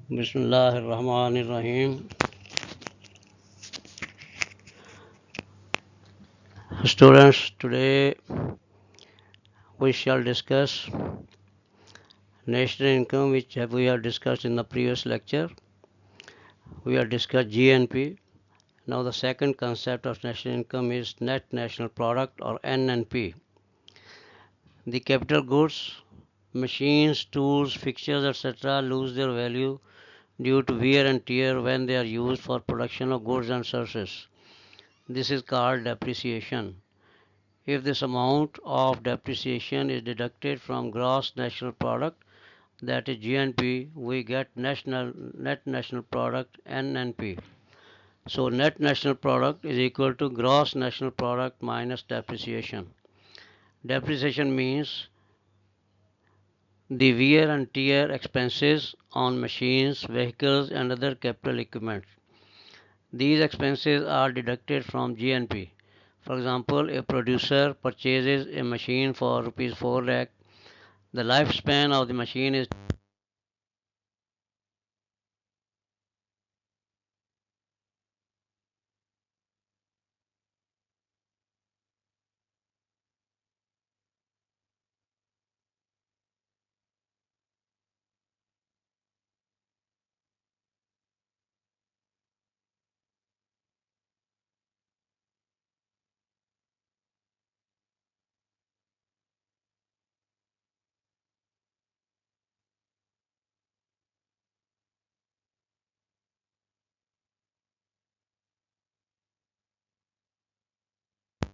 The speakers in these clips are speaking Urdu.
بسم اللہ الرحمن الرحیم. Students, today we shall discuss national income, which we have discussed in the previous lecture. We have discussed GNP. Now the second concept of national income is net national product, or NNP. The capital goods, machines, tools, fixtures, etc. lose their value due to wear and tear when they are used for production of goods and services. This is called depreciation. If this amount of depreciation is deducted from gross national product, that is GNP, we get net national product, NNP. So net national product is equal to gross national product minus depreciation. Depreciation means the wear and tear expenses on machines, vehicles and other capital equipment. These expenses are deducted from GNP. For example, a producer purchases a machine for rupees 4 lakh. The lifespan of the machine is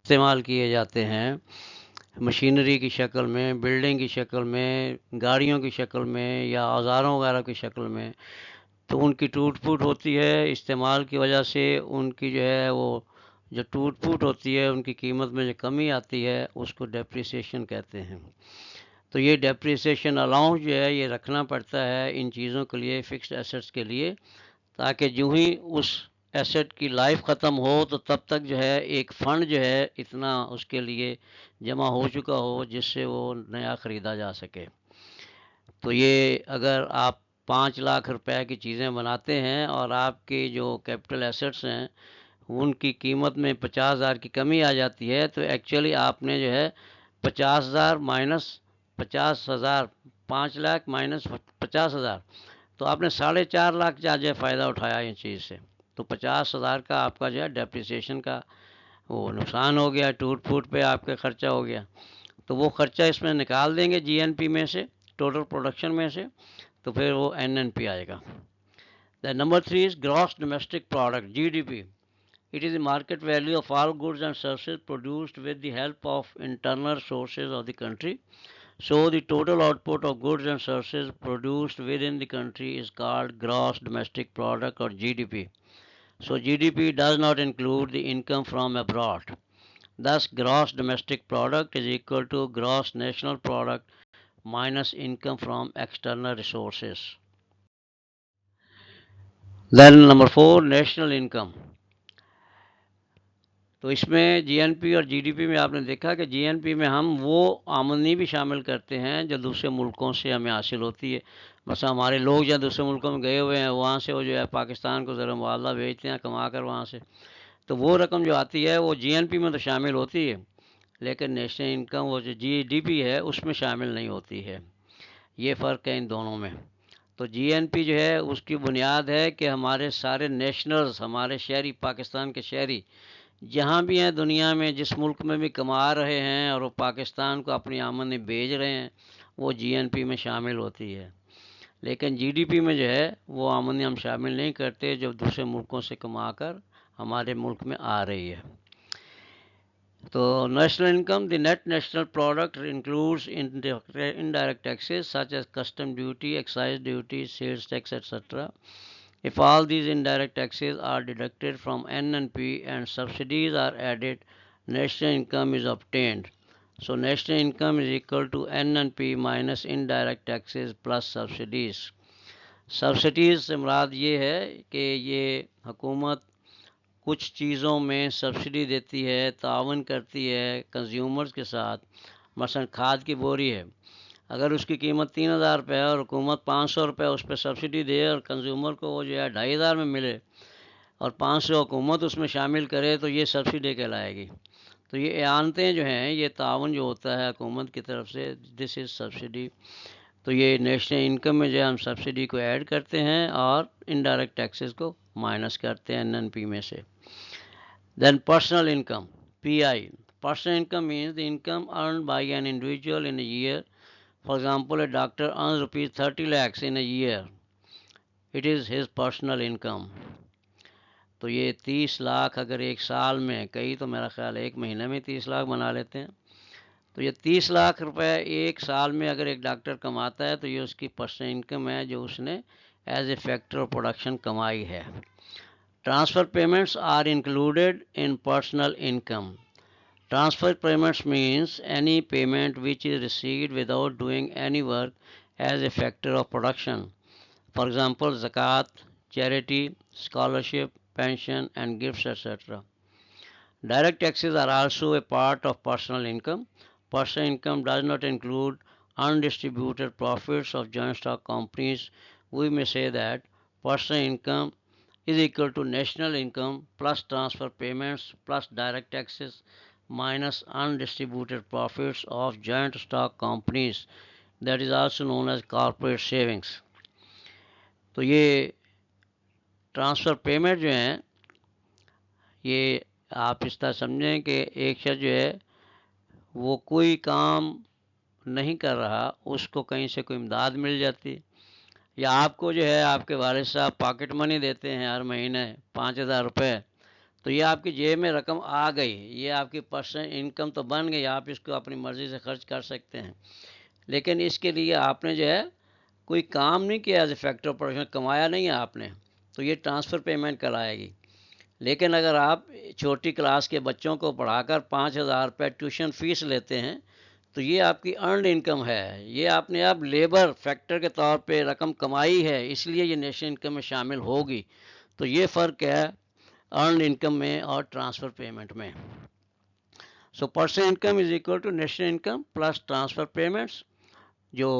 استعمال کیے جاتے ہیں مشینری کی شکل میں، بلڈنگ کی شکل میں، گاڑیوں کی شکل میں یا اوزاروں وغیرہ کی شکل میں، تو ان کی ٹوٹ پھوٹ ہوتی ہے. استعمال کی وجہ سے ان کی جو ہے وہ جو ٹوٹ پھوٹ ہوتی ہے، ان کی قیمت میں جو کمی آتی ہے، اس کو ڈیپریسیشن کہتے ہیں. تو یہ ڈیپریسیشن الاؤنس جو ہے یہ رکھنا پڑتا ہے ان چیزوں کے لیے، فکسڈ ایسٹس کے لیے، تاکہ جو ہی اس ایسٹ کی لائف ختم ہو تو تب تک جو ہے ایک فنڈ جو ہے اتنا اس کے لیے جمع ہو چکا ہو جس سے وہ نیا خریدا جا سکے. تو یہ اگر آپ 5 لاکھ روپے کی چیزیں بناتے ہیں اور آپ کے جو کیپٹل ایسٹس ہیں ان کی قیمت میں 50,000 کی کمی آ جاتی ہے، تو ایکچولی آپ نے جو ہے 50,000 مائنس 50,000، 5 لاکھ مائنس 50,000، تو آپ نے 4.5 لاکھ جو ہے فائدہ اٹھایا ان چیز سے. تو 50,000 کا آپ کا جو ہے ڈیپریسیشن کا وہ نقصان ہو گیا، ٹوٹ پھوٹ پہ آپ کا خرچہ ہو گیا. تو وہ خرچہ اس میں نکال دیں گے جی این پی میں سے، ٹوٹل پروڈکشن میں سے، تو پھر وہ این این پی آئے گا. Number 3 is gross domestic product, G D P. It is the market value of all goods and services produced with the help of internal sources of the country. So the total output of goods and services produced within the country is called gross domestic product, or GDP. So GDP does not include the income from abroad. Thus gross domestic product is equal to gross national product minus income from external resources. Then number 4, national income. تو اس میں جی این پی اور جی ڈی پی میں آپ نے دیکھا کہ جی این پی میں ہم وہ آمدنی بھی شامل کرتے ہیں جو دوسرے ملکوں سے ہمیں حاصل ہوتی ہے. مثلا ہمارے لوگ جو دوسرے ملکوں میں گئے ہوئے ہیں وہاں سے وہ جو ہے پاکستان کو زر معاملہ بھیجتے ہیں کما کر وہاں سے، تو وہ رقم جو آتی ہے وہ جی این پی میں تو شامل ہوتی ہے، لیکن نیشنل انکم وہ جو جی ڈی پی ہے اس میں شامل نہیں ہوتی ہے. یہ فرق ہے ان دونوں میں. تو جی این پی جو ہے اس کی بنیاد ہے کہ ہمارے سارے نیشنلز، ہمارے شہری، پاکستان کے شہری جہاں بھی ہیں دنیا میں، جس ملک میں بھی کما رہے ہیں اور وہ پاکستان کو اپنی آمدنی بھیج رہے ہیں، وہ جی این پی میں شامل ہوتی ہے. لیکن جی ڈی پی میں جو ہے وہ آمدنی ہم شامل نہیں کرتے جو دوسرے ملکوں سے کما کر ہمارے ملک میں آ رہی ہے. تو national income, the net national product includes indirect taxes such as custom duty, excise duty, sales tax, etc. If all these indirect taxes are deducted from NNP and subsidies are added, national income is obtained. So national income is equal to NNP minus indirect taxes plus subsidies. Subsidies سے مراد یہ ہے کہ یہ حکومت کچھ چیزوں میں سبسڈی دیتی ہے، تعاون کرتی ہے کنزیومرز کے ساتھ. مثلا کھاد کی بوری ہے، اگر اس کی قیمت 3,000 روپے ہے اور حکومت 500 روپے اس پہ سبسڈی دے اور کنزیومر کو وہ جو ہے 2,500 میں ملے اور 500 حکومت اس میں شامل کرے تو یہ سبسڈی کہلائے گی. تو یہ اعانتیں جو ہیں، یہ تعاون جو ہوتا ہے حکومت کی طرف سے، دس از سبسڈی. تو یہ نیشنل انکم میں جو ہے ہم سبسڈی کو ایڈ کرتے ہیں اور انڈائریکٹ ٹیکسز کو مائنس کرتے ہیں NNP میں سے. Then personal income PI. Personal income means the income earned by an individual in a year. For example, a doctor earns rupees 30 lakhs in a year. It is his personal income. تو یہ 30 لاکھ اگر ایک سال میں، کئی تو میرا خیال ایک مہینے میں 30 لاکھ بنا لیتے ہیں، تو یہ 30 لاکھ روپے ایک سال میں اگر ایک ڈاکٹر کماتا ہے تو یہ اس کی پرسنل انکم ہے جو اس نے as a factor of production کمائی ہے. Transfer payments are included in personal income. Transfer payments means any payment which is received without doing any work as a factor of production. For example, zakat, charity, scholarship, pension and gifts, etc. Direct taxes are also a part of personal income. Personal income does not include undistributed profits of joint stock companies. We may say that personal income is equal to national income plus transfer payments plus direct taxes minus undistributed profits of joint stock companies, that is also known as corporate savings. تو یہ ٹرانسفر پیمنٹ جو ہیں، یہ آپ اس طرح سمجھیں کہ ایک شخص جو ہے وہ کوئی کام نہیں کر رہا، اس کو کہیں سے کوئی امداد مل جاتی، یا آپ کو جو ہے آپ کے والد صاحب پاکٹ منی دیتے ہیں ہر مہینے 5,000 روپے، تو یہ آپ کی جیب میں رقم آ گئی، یہ آپ کی پرسنل انکم تو بن گئی، آپ اس کو اپنی مرضی سے خرچ کر سکتے ہیں، لیکن اس کے لیے آپ نے جو ہے کوئی کام نہیں کیا، as a factor of production کمایا نہیں ہے آپ نے، تو یہ ٹرانسفر پیمنٹ کہلائے گی. لیکن اگر آپ چھوٹی کلاس کے بچوں کو پڑھا کر 5,000 روپے ٹیوشن فیس لیتے ہیں تو یہ آپ کی ارنڈ انکم ہے، یہ آپ نے اب لیبر فیکٹر کے طور پہ رقم کمائی ہے، اس لیے یہ نیشنل انکم میں شامل ہوگی. تو یہ فرق ہے ارنڈ انکم میں اور ٹرانسفر پیمنٹ میں. So personal income is equal to national income plus transfer payments, جو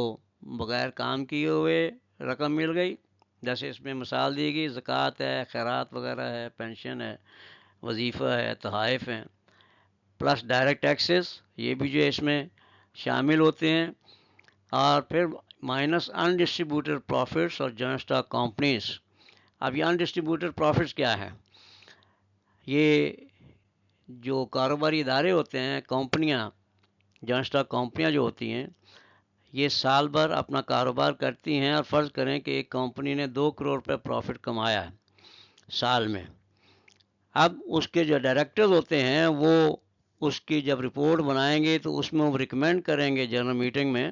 بغیر کام کیے ہوئے رقم مل گئی، جیسے اس میں مثال دی گئی زکوٰۃ ہے، خیرات وغیرہ ہے، پینشن ہے، وظیفہ ہے، تحائف ہیں، پلس ڈائریکٹ ٹیکسز یہ بھی جو ہے اس میں شامل ہوتے ہیں، اور پھر مائنس انڈسٹریبیوٹیڈ پروفٹس اور جوائنٹ اسٹاک کمپنیز. اب یہ انڈسٹریبیوٹیڈ پروفٹس کیا ہے؟ یہ جو کاروباری ادارے ہوتے ہیں، کمپنیاں، جوائنٹ اسٹاک کمپنیاں جو ہوتی ہیں، یہ سال بھر اپنا کاروبار کرتی ہیں، اور فرض کریں کہ ایک کمپنی نے 2 کروڑ روپے پروفٹ کمایا ہے سال میں. اب اس کے جو ڈائریکٹرز ہوتے ہیں وہ اس کی جب رپورٹ بنائیں گے تو اس میں وہ ریکمینڈ کریں گے جنرل میٹنگ میں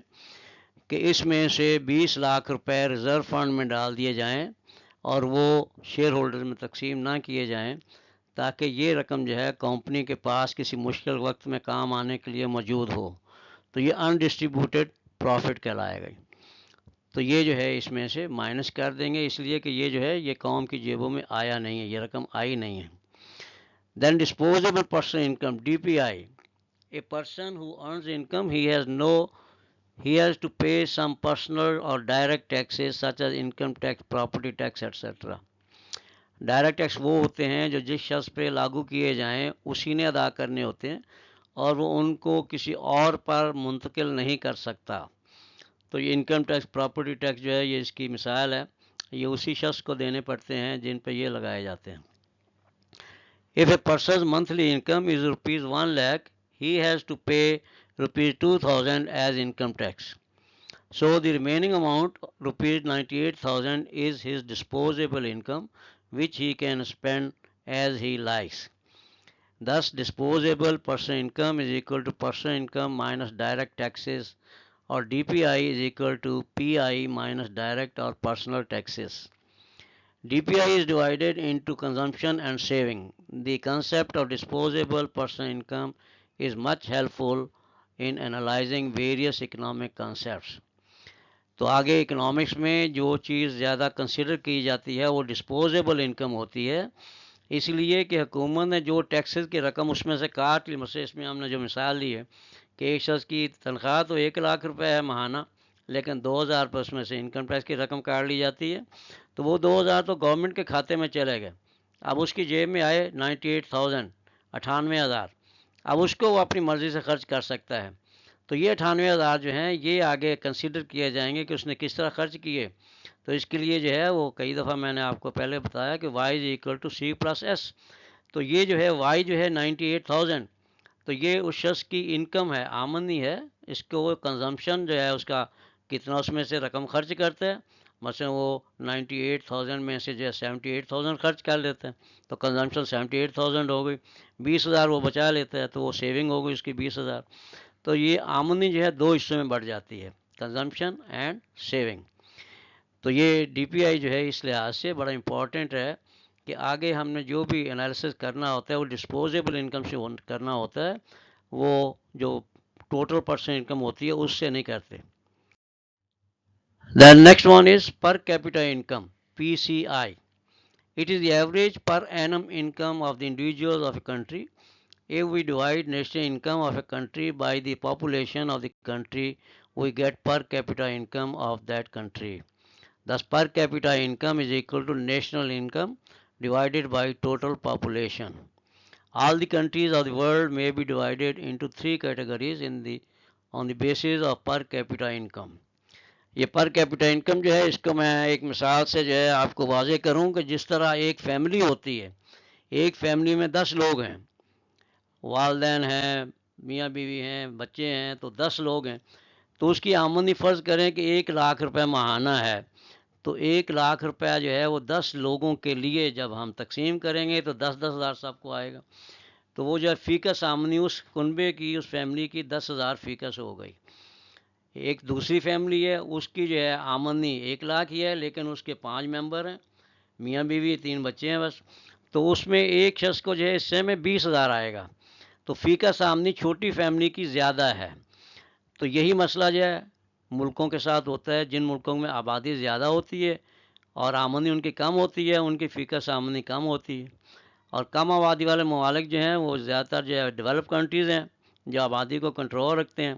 کہ اس میں سے 20 لاکھ روپے ریزرو فنڈ میں ڈال دیے جائیں اور وہ شیئر ہولڈر میں تقسیم نہ کیے جائیں، تاکہ یہ رقم جو ہے کمپنی کے پاس کسی مشکل وقت میں کام آنے کے لیے موجود ہو. تو یہ انڈسٹریبیوٹیڈ پروفٹ کہلائے گا. تو یہ جو ہے اس میں سے مائنس کر دیں گے، اس لیے کہ یہ جو ہے یہ قوم کی جیبوں میں آیا نہیں ہے، یہ رقم آئی نہیں ہے. Then disposable personal income DPI. A person who earns income, he has to pay some personal or direct taxes such as income tax, property tax, etc. Direct tax وہ ہوتے ہیں جو جس شخص پہ لاگو کیے جائیں اسی نے ادا کرنے ہوتے ہیں، اور وہ ان کو کسی اور پر منتقل نہیں کر سکتا. تو یہ انکم ٹیکس، پراپرٹی ٹیکس جو ہے یہ اس کی مثال ہے، یہ اسی شخص کو دینے پڑتے ہیں جن پہ یہ لگائے جاتے ہیں. If a person's monthly income is rupees 1 lakh, he has to pay rupees 2,000 as income tax. So the remaining amount, rupees 98,000, is his disposable income, which he can spend as he likes. Thus, disposable personal income is equal to personal income minus direct taxes, or DPI is equal to PI minus direct or personal taxes. DPI is divided into consumption and saving. The concept of disposable personal income is much helpful in analyzing various economic concepts. تو آگے اکنامکس میں جو چیز زیادہ کنسیڈر کی جاتی ہے وہ ڈسپوزیبل انکم ہوتی ہے، اس لیے کہ حکومت نے جو ٹیکسز کی رقم اس میں سے کاٹ لی. مثلا اس میں ہم نے جو مثال دی ہے کہ ایک شخص کی تنخواہ تو 1 لاکھ روپے ہے ماہانہ، لیکن 2,000 پر اس میں سے انکم ٹیکس کی رقم کاٹ لی جاتی ہے، تو وہ 2,000 تو گورنمنٹ کے کھاتے میں چلے گئے. اب اس کی جیب میں آئے 98,000، 98,000. اب اس کو وہ اپنی مرضی سے خرچ کر سکتا ہے. تو یہ 98,000 جو ہیں یہ آگے کنسیڈر کیے جائیں گے کہ اس نے کس طرح خرچ کیے. تو اس کے لیے جو ہے وہ کئی دفعہ میں نے آپ کو پہلے بتایا کہ y is equal to C plus S. تو یہ جو ہے y جو ہے 98,000، تو یہ اس شخص کی انکم ہے، آمدنی ہے. اس کو وہ کنزمپشن جو ہے اس کا کتنا اس میں سے رقم خرچ کرتا ہے. مثلا وہ 98,000 میں سے جو ہے 78,000 خرچ کر لیتے ہیں، تو کنزمپشن 78,000 ہو گئی. 20,000 وہ بچا لیتا ہے، تو وہ سیونگ ہو گئی اس کی 20,000. تو یہ آمدنی جو ہے دو حصوں میں بڑھ جاتی ہے، کنزمپشن اینڈ سیونگ. تو یہ ڈی پی آئی جو ہے اس لحاظ سے بڑا امپورٹنٹ ہے کہ آگے ہم نے جو بھی انالیسس کرنا ہوتا ہے وہ ڈسپوزیبل انکم سے کرنا ہوتا ہے، وہ جو ٹوٹل پرسن انکم ہوتی ہے اس سے نہیں کرتے. The next one is per capita income, PCI. It is the average per annum income of the individuals of a country. If we divide national income of a country by the population of the country, we get per capita income of that country. Thus, per capita income is equal to national income divided by total population. All the countries of the world may be divided into three categories on the basis of per capita income. یہ پر کیپٹا انکم جو ہے اس کو میں ایک مثال سے جو ہے آپ کو واضح کروں کہ جس طرح ایک فیملی ہوتی ہے، ایک فیملی میں 10 لوگ ہیں، والدین ہیں، میاں بیوی ہیں، بچے ہیں، تو 10 لوگ ہیں. تو اس کی آمدنی فرض کریں کہ 1,00,000 روپے ماہانہ ہے. تو 1,00,000 روپیہ جو ہے وہ 10 لوگوں کے لیے جب ہم تقسیم کریں گے تو 10,000 سب کو آئے گا. تو وہ جو ہے فیکس آمدنی اس کنبے کی، اس فیملی کی 10,000 فیکس ہو گئی. ایک دوسری فیملی ہے، اس کی جو ہے آمدنی 1,00,000 ہی ہے، لیکن اس کے 5 ممبر ہیں، میاں بیوی 3 بچے ہیں بس. تو اس میں ایک شخص کو جو ہے حصے میں 20,000 آئے گا. تو فیکس آمدنی چھوٹی فیملی کی زیادہ ہے. تو یہی مسئلہ جو ہے ملکوں کے ساتھ ہوتا ہے، جن ملکوں میں آبادی زیادہ ہوتی ہے اور آمدنی ان کی کم ہوتی ہے، ان کی فیکس آمدنی کم ہوتی ہے. اور کم آبادی والے ممالک جو ہیں وہ زیادہ تر جو ہے ڈیولپ کنٹریز ہیں جو آبادی کو کنٹرول رکھتے ہیں،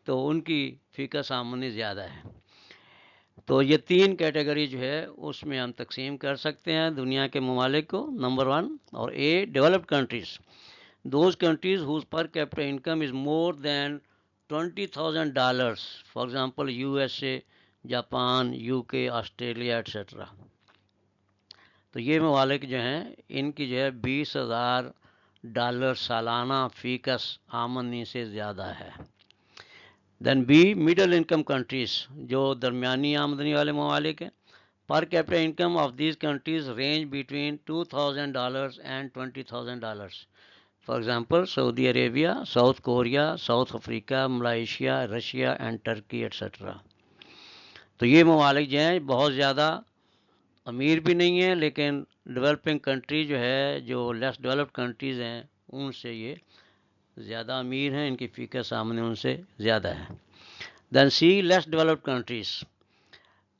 تو ان کی فیکس آمدنی زیادہ ہے. تو یہ 3 کیٹیگری جو ہے اس میں ہم تقسیم کر سکتے ہیں دنیا کے ممالک کو. نمبر 1 اور a developed countries, those countries whose per capita income is more than $20,000. For example USA، Japan, UK، Australia etcetera. تو یہ ممالک جو ہیں ان کی جو ہے $20,000 سالانہ فیکس آمدنی سے زیادہ ہے. Then be middle income countries, جو درمیانی آمدنی والے ممالک ہیں، per capita income of these countries range between $2,000 and $20,000. For example Saudi Arabia, South Korea, South Africa, Malaysia, Russia and Turkey etcetera. تو یہ ممالک جو ہیں بہت زیادہ امیر بھی نہیں ہیں، لیکن ڈیولپنگ کنٹری جو ہے، جو لیس ڈیولپڈ کنٹریز ہیں ان سے یہ زیادہ امیر ہیں، ان کی فیکس آمدنی ان سے زیادہ ہے. Then C less developed countries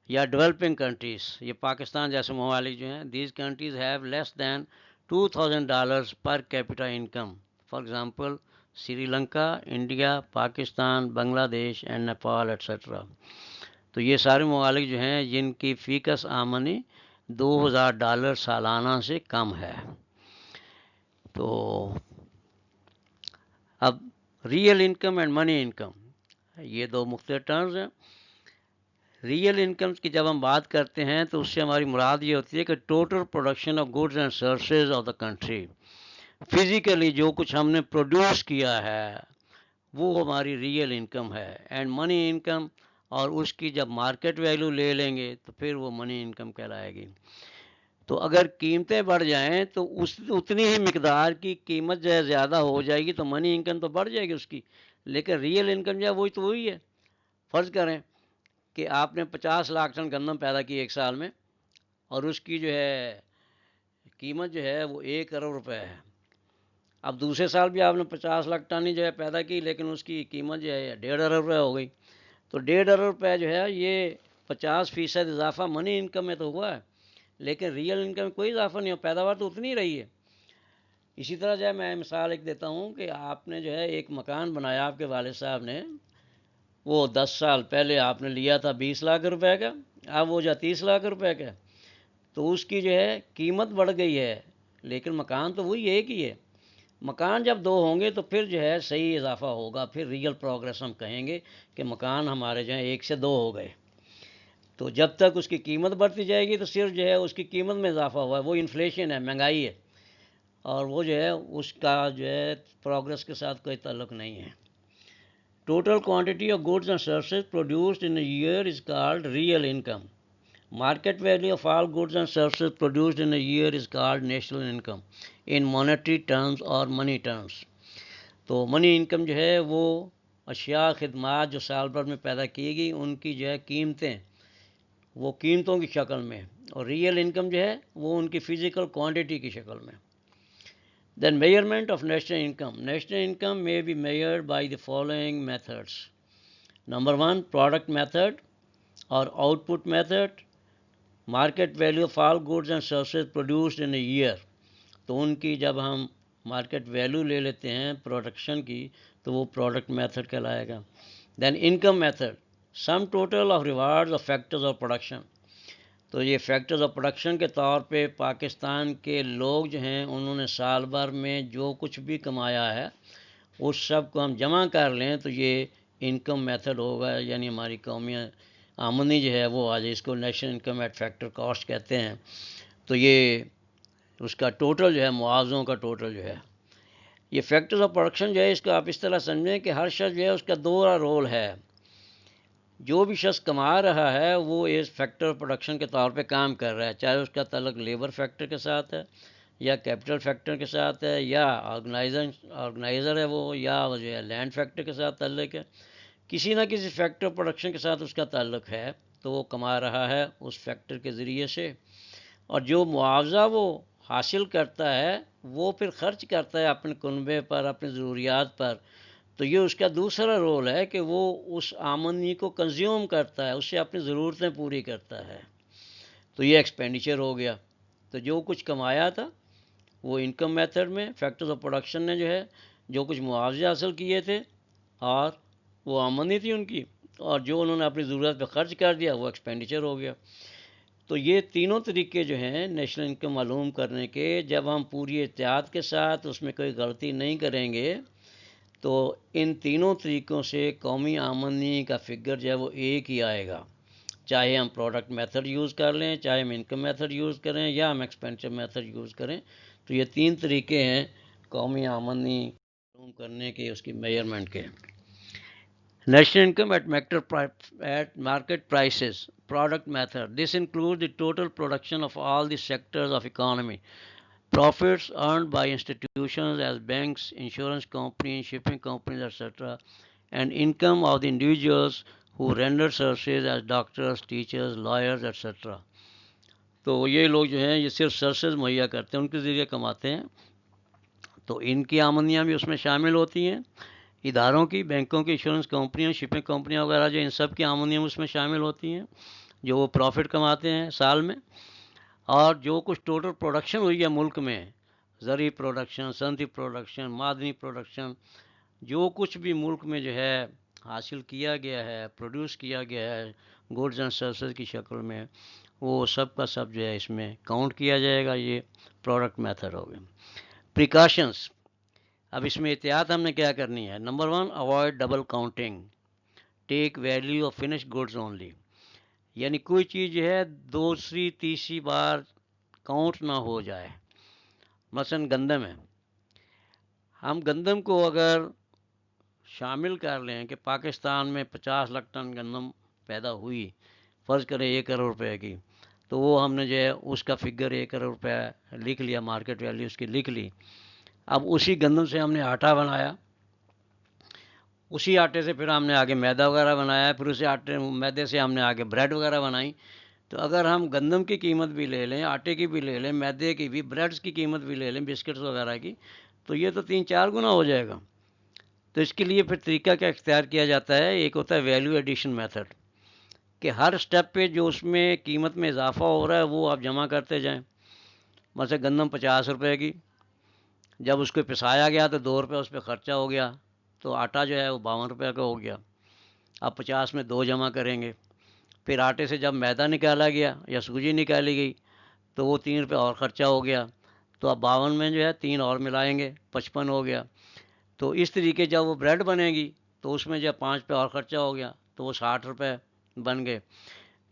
یا ڈیولپنگ کنٹریز، یہ پاکستان جیسے ممالک جو ہیں، these countries have less than $2,000 per capita income. For example Sri Lanka, India, Pakistan, Bangladesh and Nepal etcetera. تو یہ سارے ممالک جو ہیں جن کی فیکس آمدنی $2,000 سالانہ سے کم ہے. تو اب real income and money income, یہ دو مختلف ٹرمز ہیں. ریئل انکم کی جب ہم بات کرتے ہیں تو اس سے ہماری مراد یہ ہوتی ہے کہ total production of goods and services of the country, physically جو کچھ ہم نے پروڈیوس کیا ہے وہ ہماری ریئل انکم ہے. اینڈ منی انکم، اور اس کی جب مارکیٹ ویلیو لے لیں گے تو پھر وہ منی انکم کہلائے گی. تو اگر قیمتیں بڑھ جائیں تو اتنی ہی مقدار کی قیمت جو ہے زیادہ ہو جائے گی، تو منی انکم تو بڑھ جائے گی اس کی، لیکن ریئل انکم جو ہے وہی تو وہی ہے. فرض کریں کہ آپ نے 50 لاکھ ٹن گندم پیدا کی ایک سال میں، اور اس کی جو ہے قیمت جو ہے وہ 1 کروڑ روپے ہے. اب دوسرے سال بھی آپ نے 50 لاکھ ٹن ہی جو ہے پیدا کی، لیکن اس کی قیمت جو ہے 1.5 ارب روپے ہو گئی. تو 1.5 ارب روپے جو ہے یہ 50% اضافہ منی انکم میں تو ہوا ہے، لیکن ریئل انکم میں کوئی اضافہ نہیں ہو، پیداوار تو اتنی ہی رہی ہے. اسی طرح جو ہے میں مثال ایک دیتا ہوں کہ آپ نے جو ہے ایک مکان بنایا، آپ کے والد صاحب نے، وہ 10 سال پہلے آپ نے لیا تھا 20 لاکھ روپے کا، اب وہ جو 30 لاکھ روپے کا، تو اس کی جو ہے قیمت بڑھ گئی ہے، لیکن مکان تو وہی ایک ہی ہے۔ مکان جب دو ہوں گے تو پھر جو ہے صحیح اضافہ ہوگا، پھر ریئل پروگرس ہم کہیں گے کہ مکان ہمارے جو ہے 1 سے 2 ہو گئے۔ تو جب تک اس کی قیمت بڑھتی جائے گی تو صرف جو ہے اس کی قیمت میں اضافہ ہوا ہے، وہ انفلیشن ہے، مہنگائی ہے، اور وہ جو ہے اس کا جو ہے پروگرس کے ساتھ کوئی تعلق نہیں ہے۔ Total quantity of goods and services produced in a year is called real income. Market value of all goods and services produced in a year is called national income in monetary terms or money terms۔ تو منی انکم جو ہے وہ اشیاء خدمات جو سال بھر میں پیدا کی گئی ان کی جو ہے قیمتیں، وہ قیمتوں کی شکل میں، اور ریئل انکم جو ہے وہ ان کی فزیکل کوانٹٹی کی شکل میں۔ Then measurement of national income. National income may be measured by the following methods. Number 1, product method or output method. Market value of all goods and services produced in a year, تو ان کی جب ہم مارکیٹ ویلیو لے لیتے ہیں پروڈکشن کی تو وہ پروڈکٹ میتھڈ کہلائے گا۔ Then income method, sum total of rewards of factors of production, تو یہ فیکٹرز آف پروڈکشن کے طور پہ پاکستان کے لوگ جو ہیں انہوں نے سال بھر میں جو کچھ بھی کمایا ہے اس سب کو ہم جمع کر لیں تو یہ انکم میتھڈ ہوگا، یعنی ہماری قومی آمدنی جو ہے وہ آ جائے، اس کو national income at factor cost کہتے ہیں۔ تو یہ اس کا ٹوٹل جو ہے معاوضوں کا ٹوٹل جو ہے، یہ فیکٹرز آف پروڈکشن جو ہے اس کو آپ اس طرح سمجھیں کہ ہر شخص جو ہے اس کا دوہرا رول ہے، جو بھی شخص کما رہا ہے وہ اس فیکٹر پروڈکشن کے طور پہ کام کر رہا ہے، چاہے اس کا تعلق لیبر فیکٹر کے ساتھ ہے یا کیپٹل فیکٹر کے ساتھ ہے یا آرگنائزر ہے وہ، یا جو ہے لینڈ فیکٹر کے ساتھ تعلق ہے، کسی نہ کسی فیکٹر پروڈکشن کے ساتھ اس کا تعلق ہے، تو وہ کما رہا ہے اس فیکٹر کے ذریعے سے، اور جو معاوضہ وہ حاصل کرتا ہے وہ پھر خرچ کرتا ہے اپنے کنبے پر، اپنی ضروریات پر، تو یہ اس کا دوسرا رول ہے کہ وہ اس آمدنی کو کنزیوم کرتا ہے، اس سے اپنی ضرورتیں پوری کرتا ہے، تو یہ ایکسپینڈیچر ہو گیا۔ تو جو کچھ کمایا تھا وہ انکم میتھڈ میں فیکٹرز آف پروڈکشن نے جو ہے جو کچھ معاوضے حاصل کیے تھے اور وہ آمدنی تھی ان کی، اور جو انہوں نے اپنی ضرورت پہ خرچ کر دیا وہ ایکسپینڈیچر ہو گیا۔ تو یہ تینوں طریقے جو ہیں نیشنل انکم معلوم کرنے کے، جب ہم پوری احتیاط کے ساتھ اس میں کوئی غلطی نہیں کریں گے تو ان تینوں طریقوں سے قومی آمدنی کا فگر جو ہے وہ ایک ہی آئے گا، چاہے ہم پروڈکٹ میتھڈ یوز کر لیں، چاہے ہم انکم میتھڈ یوز کریں یا ہم ایکسپینڈیچر میتھڈ یوز کریں، تو یہ 3 طریقے ہیں قومی آمدنی معلوم کرنے کے، اس کی میجرمنٹ کے۔ National income at market prices, product method. This includes the total production of all the sectors of economy. Profits earned by institutions as banks, insurance companies, shipping companies, etc., and income of the individuals who render services as doctors, teachers, lawyers, etc. تو یہ لوگ جو ہیں یہ صرف سروسز مہیا کرتے ہیں، ان کے ذریعے کماتے ہیں، تو ان کی آمدنیاں بھی اس میں شامل ہوتی ہیں، اداروں کی، بینکوں کی، انشورنس کمپنیاں، شپنگ کمپنیاں وغیرہ جو ان سب کی آمدنیاں اس میں شامل ہوتی ہیں جو وہ پروفٹ کماتے ہیں سال میں، اور جو کچھ ٹوٹل پروڈکشن ہوئی ہے ملک میں، زرعی پروڈکشن، صنعتی پروڈکشن، معدنی پروڈکشن، جو کچھ بھی ملک میں جو ہے حاصل کیا گیا ہے، پروڈیوس کیا گیا ہے گوڈز اینڈ سروسز کی شکل میں، وہ سب کا سب جو ہے اس میں کاؤنٹ کیا جائے گا، یہ پروڈکٹ میتھڈ ہو گیا۔ پریکاشنس، اب اس میں احتیاط ہم نے کیا کرنی ہے۔ Number 1، avoid double counting, take value of finish goods only, یعنی کوئی چیز جو ہے دوسری تیسری بار کاؤنٹ نہ ہو جائے۔ مثلا گندم ہے، ہم گندم کو اگر شامل کر لیں کہ پاکستان میں 50 لاکھ ٹن گندم پیدا ہوئی، فرض کریں 1 کروڑ روپے کی، تو وہ ہم نے جو ہے اس کا فگر 1 کروڑ روپے لکھ لیا، مارکیٹ ویلیو اس کی لکھ لی۔ اب اسی گندم سے ہم نے آٹا بنایا، اسی آٹے سے پھر ہم نے آگے میدا وغیرہ بنایا، پھر اسی میدے سے ہم نے آگے بریڈ وغیرہ بنائی۔ تو اگر ہم گندم کی قیمت بھی لے لیں، آٹے کی بھی لے لیں، میدے کی بھی، بریڈز کی قیمت بھی لے لیں، بسکٹس وغیرہ کی، تو یہ تو 3-4 گنا ہو جائے گا۔ تو اس کے لیے پھر طریقہ کیا اختیار کیا جاتا ہے، ایک ہوتا ہے ویلیو ایڈیشن میتھڈ، کہ ہر سٹیپ پہ جو اس میں قیمت میں اضافہ ہو رہا ہے وہ آپ جمع کرتے جائیں۔ مثلا گندم 50 روپے کی، جب اس کو پسایا گیا تو 2 روپے اس پہ خرچہ ہو گیا، تو آٹا جو ہے وہ 52 روپے کا ہو گیا۔ اب 50 میں 2 جمع کریں گے. پھر آٹے سے جب میدا نکالا گیا یا سوجی نکالی گئی تو وہ 3 روپے اور خرچہ ہو گیا. تو اب 52 میں جو ہے 3 اور ملائیں گے، 55 ہو گیا. تو اس طریقے جب وہ بریڈ بنے گی تو اس میں جب 5 روپے اور خرچہ ہو گیا تو وہ 60 روپے بن گئے.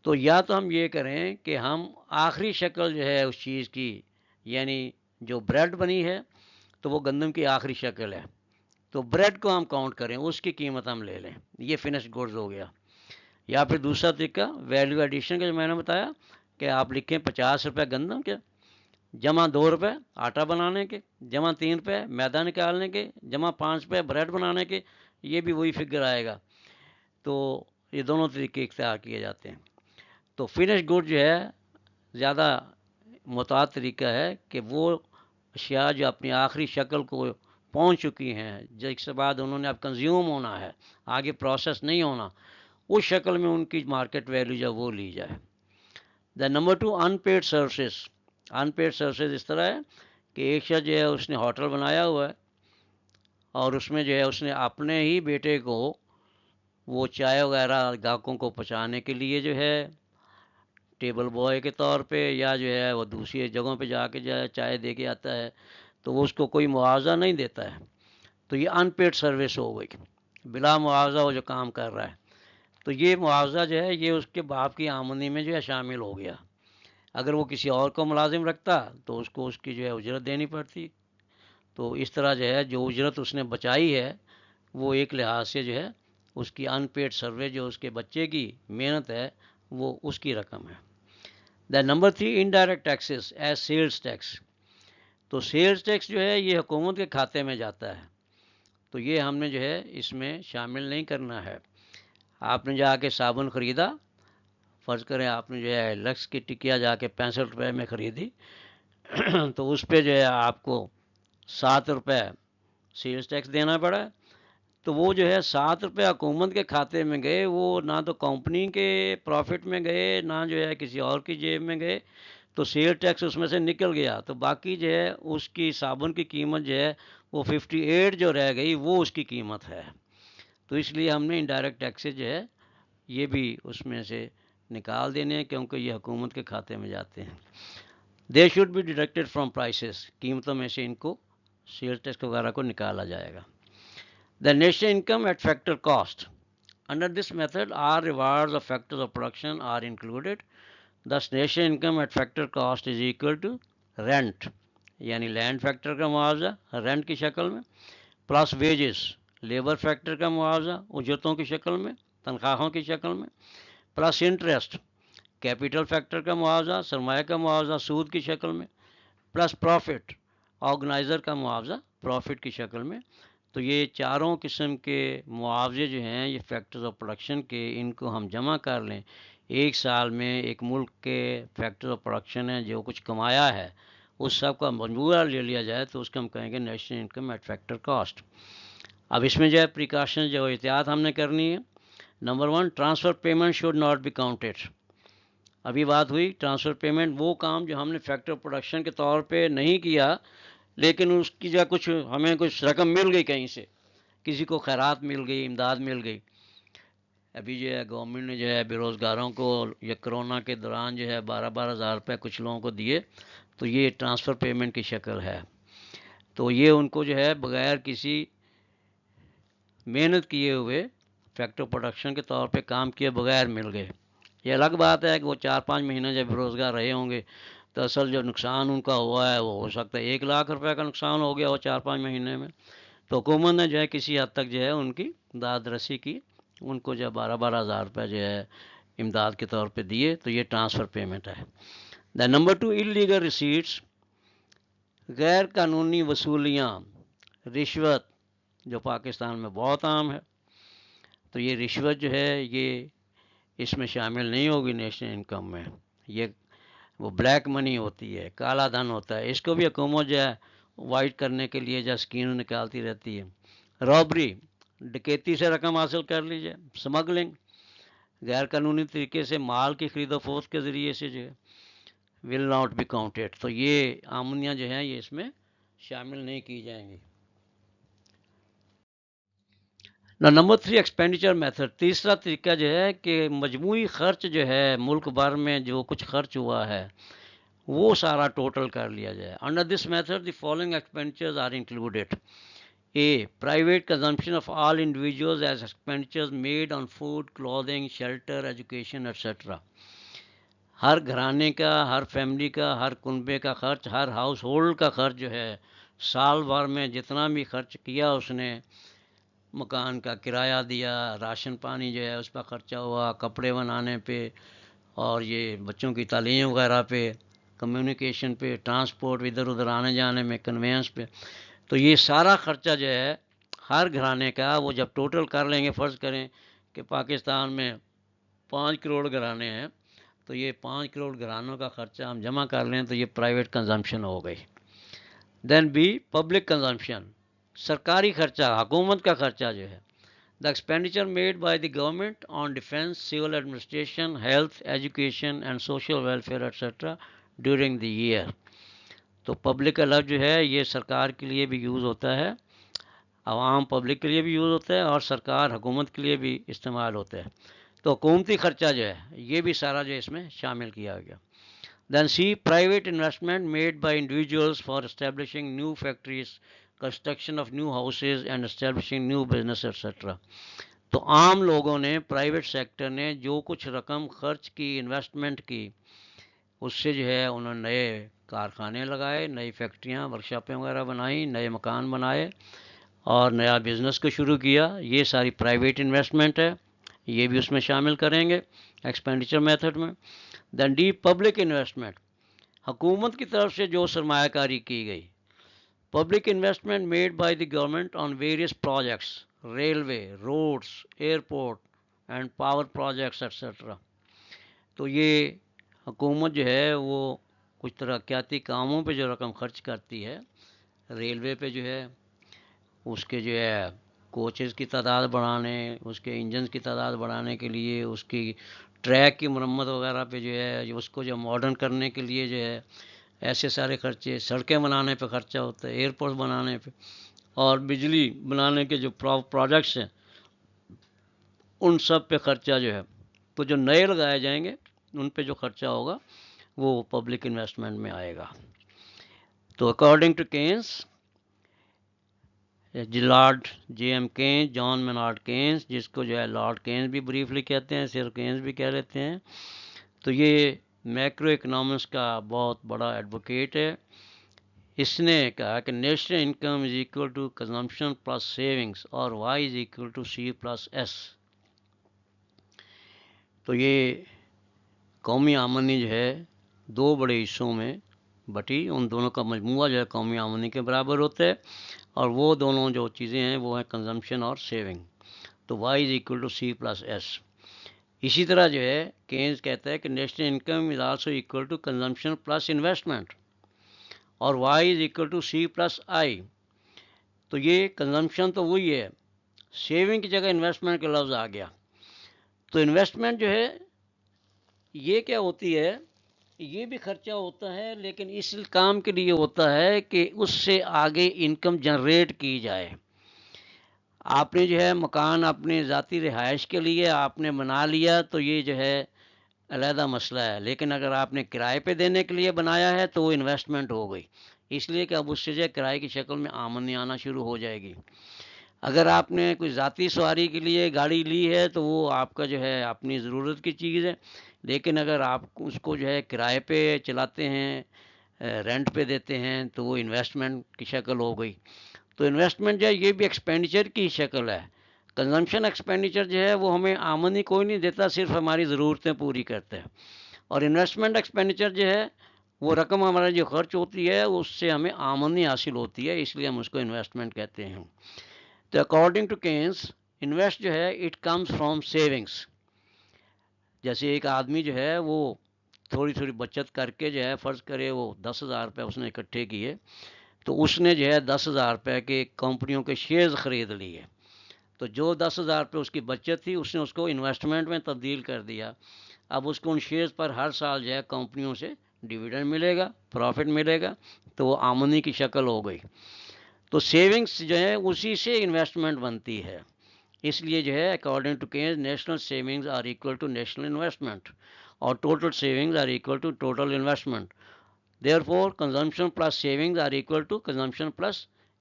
تو یا تو ہم یہ کریں کہ ہم آخری شکل جو ہے اس چیز کی، یعنی جو بریڈ بنی ہے تو وہ گندم کی آخری شکل ہے، تو بریڈ کو ہم کاؤنٹ کریں، اس کی قیمت ہم لے لیں، یہ فنش گوڈز ہو گیا. یا پھر دوسرا طریقہ ویلیو ایڈیشن کا جو میں نے بتایا کہ آپ لکھیں 50 روپے گندم کے جمع 2 روپے آٹا بنانے کے جمع 3 روپے میدا نکالنے کے جمع 5 روپے بریڈ بنانے کے، یہ بھی وہی فگر آئے گا. تو یہ دونوں طریقے اختیار کیے جاتے ہیں. تو فنش گڈ جو ہے زیادہ معتاد طریقہ ہے کہ وہ اشیاء جو اپنی آخری شکل کو پہنچ چکی ہیں، جس کے بعد انہوں نے اب کنزیوم ہونا ہے، آگے پروسیس نہیں ہونا، اس شکل میں ان کی مارکیٹ ویلیو جو وہ لی جائے. The number 2 unpaid services. Unpaid services اس طرح ہے کہ ایک شخص جو ہے اس نے ہوٹل بنایا ہوا ہے اور اس میں جو ہے اس نے اپنے ہی بیٹے کو وہ چائے وغیرہ گاہکوں کو پہنچانے کے لیے جو ہے ٹیبل بوائے کے طور پہ یا جو ہے وہ دوسری جگہوں پہ جا کے جو ہے چائے دے کے آتا ہے، تو وہ اس کو کوئی معاوضہ نہیں دیتا ہے. تو یہ ان پیڈ سروس ہو گئی، بلا معاوضہ وہ جو کام کر رہا ہے. تو یہ معاوضہ جو ہے یہ اس کے باپ کی آمدنی میں جو ہے شامل ہو گیا. اگر وہ کسی اور کو ملازم رکھتا تو اس کو اس کی جو ہے اجرت دینی پڑتی. تو اس طرح جو ہے جو اجرت اس نے بچائی ہے وہ ایک لحاظ سے جو ہے اس کی ان پیڈ سروے جو اس کے بچے کی محنت ہے وہ اس کی رقم ہے. The number 3 indirect taxes as sales tax. تو سیلز ٹیکس جو ہے یہ حکومت کے کھاتے میں جاتا ہے، تو یہ ہم نے جو ہے اس میں شامل نہیں کرنا ہے. آپ نے جا کے صابن خریدا، فرض کریں آپ نے جو ہے لکس کی ٹکیا جا کے 65 روپے میں خریدی تو اس پہ جو ہے آپ کو 7 روپے سیلز ٹیکس دینا پڑا. تو وہ جو ہے 7 روپے حکومت کے کھاتے میں گئے، وہ نہ تو کمپنی کے پروفٹ میں گئے نہ جو ہے کسی اور کی جیب میں گئے، تو سیل ٹیکس اس میں سے نکل گیا. تو باقی جو ہے اس کی صابن کی قیمت جو ہے وہ 58 جو رہ گئی وہ اس کی قیمت ہے. تو اس لیے ہم نے انڈائریکٹ ٹیکسز جو ہے یہ بھی اس میں سے نکال دینے ہیں کیونکہ یہ حکومت کے کھاتے میں جاتے ہیں. They should be deducted from prices. قیمتوں میں سے ان کو سیل ٹیکس وغیرہ کو نکالا جائے گا. The national income at factor cost. Under this method, all rewards of factors of production are included. Thus, national income at factor cost is equal to rent, یعنی لینڈ فیکٹر کا معاوضہ رینٹ کی شکل میں، پلس ویجز لیبر فیکٹر کا معاوضہ اجرتوں کی شکل میں، تنخواہوں کی شکل میں، پلس انٹرسٹ کیپٹل فیکٹر کا معاوضہ سرمایہ کا معاوضہ سود کی شکل میں، پلس پروفٹ آرگنائزر کا معاوضہ پروفٹ کی شکل میں. تو یہ چاروں قسم کے معاوضے جو ہیں یہ فیکٹرز آف پروڈکشن کے، ان کو ہم جمع کر لیں ایک سال میں ایک ملک کے فیکٹرز آف پروڈکشن ہیں جو کچھ کمایا ہے اس سب کا مجموعہ لے لیا جائے تو اس کو ہم کہیں گے national income at factor cost. اب اس میں جو ہے پریکاشن جو احتیاط ہم نے کرنی ہے. Number 1 transfer payment should not be counted. ابھی بات ہوئی ٹرانسفر پیمنٹ وہ کام جو ہم نے فیکٹر پروڈکشن کے طور پہ نہیں کیا لیکن اس کی جو کچھ ہمیں کچھ رقم مل گئی کہیں سے، کسی کو خیرات مل گئی، امداد مل گئی. ابھی جو ہے گورنمنٹ نے جو ہے بے روزگاروں کو یا کرونا کے دوران جو ہے 12 ہزار روپے کچھ لوگوں کو دیے، تو یہ ٹرانسفر پیمنٹ کی شکل ہے. تو یہ ان کو جو ہے بغیر کسی محنت کیے ہوئے فیکٹر پروڈکشن کے طور پہ کام کیے بغیر مل گئے. یہ الگ بات ہے کہ وہ 4-5 مہینے جب بے روزگار رہے ہوں گے تو اصل جو نقصان ان کا ہوا ہے وہ ہو سکتا ہے 1 لاکھ روپے کا نقصان ہو گیا وہ 4-5 مہینے میں. تو حکومت نے جو ہے کسی حد تک جو ہے ان کی داد رسی کی، ان کو جو 12 ہزار روپے جو ہے امداد کے طور پہ دیے، تو یہ ٹرانسفر پیمنٹ ہے. The number 2 illegal receipts. غیر قانونی وصولیاں، رشوت جو پاکستان میں بہت عام ہے، تو یہ رشوت جو ہے یہ اس میں شامل نہیں ہوگی نیشنل انکم میں. یہ وہ بلیک منی ہوتی ہے، کالا دھن ہوتا ہے، اس کو بھی حکومت جو ہے وائٹ کرنے کے لیے جو اسکیم نکالتی رہتی ہے. رابری ڈکیتی سے رقم حاصل کر لیجیے. سمگلنگ غیر قانونی طریقے سے مال کی خرید و فروخت کے ذریعے سے جو ہے ول ناٹ بی کاؤنٹیڈ. تو یہ آمدنیاں جو ہیں یہ اس میں شامل نہیں کی جائیں گی. Number 3 expenditure method. تیسرا طریقہ جو ہے کہ مجموعی خرچ جو ہے ملک بھر میں جو کچھ خرچ ہوا ہے وہ سارا ٹوٹل کر لیا جائے. Under this method the following expenditures are included. A. Private consumption of all individuals as expenditures made on food, clothing, shelter, education, etc. ہر گھرانے کا، ہر فیملی کا، ہر کنبے کا خرچ، ہر ہاؤس ہولڈ کا خرچ جو ہے سال بھر میں جتنا بھی خرچ کیا اس نے، مکان کا کرایہ دیا، راشن پانی جو ہے اس پہ خرچہ ہوا، کپڑے بنانے پہ، اور یہ بچوں کی تعلیم وغیرہ پہ، کمیونیکیشن پہ، ٹرانسپورٹ ادھر ادھر آنے جانے میں، کنوینس پہ، تو یہ سارا خرچہ جو ہے ہر گھرانے کا وہ جب ٹوٹل کر لیں گے. فرض کریں کہ پاکستان میں 5 کروڑ گھرانے ہیں، تو یہ 5 کروڑ گھرانوں کا خرچہ ہم جمع کر لیں تو یہ پرائیویٹ کنزمپشن ہو گئی. دین بی پبلک کنزمپشن، سرکاری خرچہ، حکومت کا خرچہ جو ہے. The expenditure made by the government on defence, civil administration, health, education and social welfare etcetera during the year. تو پبلک کا لفظ جو ہے یہ سرکار کے لیے بھی یوز ہوتا ہے، عوام پبلک کے لیے بھی یوز ہوتا ہے، اور سرکار حکومت کے لیے بھی استعمال ہوتا ہے. تو حکومتی خرچہ جو ہے یہ بھی سارا جو اس میں شامل کیا گیا. Then C private investment made by individuals for establishing new factories, construction of new houses and establishing new business etcetera. تو عام لوگوں نے، پرائیویٹ سیکٹر نے جو کچھ رقم خرچ کی، انویسٹمنٹ کی، اس سے جو ہے انہوں نے نئے کارخانے لگائے، نئی فیکٹریاں، ورکشاپیں وغیرہ بنائیں، نئے مکان بنائے اور نیا بزنس کو شروع کیا. یہ ساری پرائیویٹ انویسٹمنٹ ہے، یہ بھی اس میں شامل کریں گے ایکسپینڈیچر میتھڈ میں. دین ڈی پبلک انویسٹمنٹ، حکومت کی طرف سے جو سرمایہ کاری کی گئی. Public investment made by the government on various projects, railway, roads, airport and power projects etcetera. تو یہ حکومت جو ہے وہ کچھ ترقیاتی کاموں پہ جو رقم خرچ کرتی ہے، ریلوے پہ جو ہے اس کے جو ہے کوچز کی تعداد بڑھانے، اس کے انجنز کی تعداد بڑھانے کے لیے، اس کی ٹریک کی مرمت وغیرہ پہ جو ہے اس کو جو ماڈرن کرنے کے لیے جو ہے ایسے سارے خرچے، سڑکیں بنانے پہ خرچہ ہوتا ہے، ایئرپورٹ بنانے پہ، اور بجلی بنانے کے جو پروجیکٹس ہیں ان سب پہ خرچہ جو ہے. تو جو نئے لگائے جائیں گے ان پہ جو خرچہ ہوگا وہ پبلک انویسٹمنٹ میں آئے گا. تو according to Keynes, Lord J M Keynes, John Maynard Keynes, جس کو جو ہے لارڈ کینز بھی بریفلی کہتے ہیں، صرف کینز بھی کہہ لیتے ہیں، تو یہ میکرو اکنامکس کا بہت بڑا ایڈوکیٹ ہے. اس نے کہا کہ national income is equal to consumption plus savings, اور Y is equal to C plus S. تو یہ قومی آمدنی جو ہے دو بڑے حصوں میں بٹی، ان دونوں کا مجموعہ جو ہے قومی آمدنی کے برابر ہوتا ہے، اور وہ دونوں جو چیزیں ہیں وہ ہیں کنزمپشن اور سیونگ. تو Y is equal to C plus S. اسی طرح جو ہے کینز کہتا ہے کہ national income is also equal to consumption plus investment, اور Y is equal to C plus I. تو یہ کنزمپشن تو وہی ہے، سیونگ کی جگہ انویسٹمنٹ کا لفظ آ گیا. تو انویسٹمنٹ جو ہے یہ کیا ہوتی ہے، یہ بھی خرچہ ہوتا ہے لیکن اس کام کے لیے ہوتا ہے کہ اس سے آگے انکم جنریٹ کی جائے. آپ نے جو ہے مکان اپنے ذاتی رہائش کے لیے آپ نے بنا لیا تو یہ جو ہے علیحدہ مسئلہ ہے، لیکن اگر آپ نے کرائے پہ دینے کے لیے بنایا ہے تو وہ انویسٹمنٹ ہو گئی، اس لیے کہ اب اس سے جو ہے کرائے کی شکل میں آمدنی آنا شروع ہو جائے گی. اگر آپ نے کوئی ذاتی سواری کے لیے گاڑی لی ہے تو وہ آپ کا جو ہے اپنی ضرورت کی چیز ہے، لیکن اگر آپ اس کو جو ہے کرائے پہ چلاتے ہیں، رینٹ پہ دیتے ہیں، تو وہ انویسٹمنٹ کی شکل ہو گئی. تو انویسٹمنٹ جو ہے یہ بھی ایکسپینڈیچر کی شکل ہے. کنزمپشن ایکسپینڈیچر جو ہے وہ ہمیں آمدنی کوئی نہیں دیتا، صرف ہماری ضرورتیں پوری کرتے ہیں. اور انویسٹمنٹ ایکسپینڈیچر جو ہے وہ رقم ہمارا جو خرچ ہوتی ہے اس سے ہمیں آمدنی حاصل ہوتی ہے، اس لیے ہم اس کو انویسٹمنٹ کہتے ہیں. تو اکارڈنگ ٹو کینز، انویسٹ جو ہے اٹ کمز فرام سیونگس. جیسے ایک آدمی جو ہے وہ تھوڑی تھوڑی بچت کر کے جو ہے فرض کرے وہ 10,000 روپے اس نے اکٹھے کیے، تو اس نے جو ہے 10,000 روپے کے کمپنیوں کے شیئرز خرید لیے. تو جو 10,000 روپے اس کی بچت تھی اس نے اس کو انویسٹمنٹ میں تبدیل کر دیا. اب اس کو ان شیئرز پر ہر سال جو ہے کمپنیوں سے ڈیویڈنڈ ملے گا، پروفٹ ملے گا، تو وہ آمدنی کی شکل ہو گئی. تو سیونگز جو ہے اسی سے انویسٹمنٹ بنتی ہے. اس لیے جو ہے according to Keynes national savings are equal to national investment اور total savings are equal to total investment. Therefore, consumption plus savings are equal to consumption plus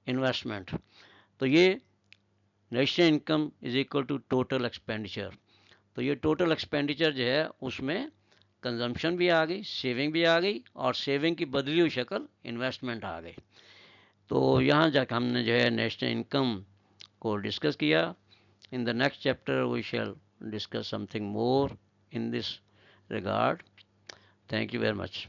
investment. تو یہ national income is equal to total expenditure. تو یہ ٹوٹل ایکسپینڈیچر جو ہے اس میں کنزمپشن بھی آ گئی، سیونگ بھی آ گئی، اور سیونگ کی بدلی ہوئی شکل انویسٹمنٹ آ گئی. تو یہاں جا کے ہم نے جو ہے نیشنل انکم کو ڈسکس کیا. In the next chapter we shall discuss something more in this regard. Thank you very much.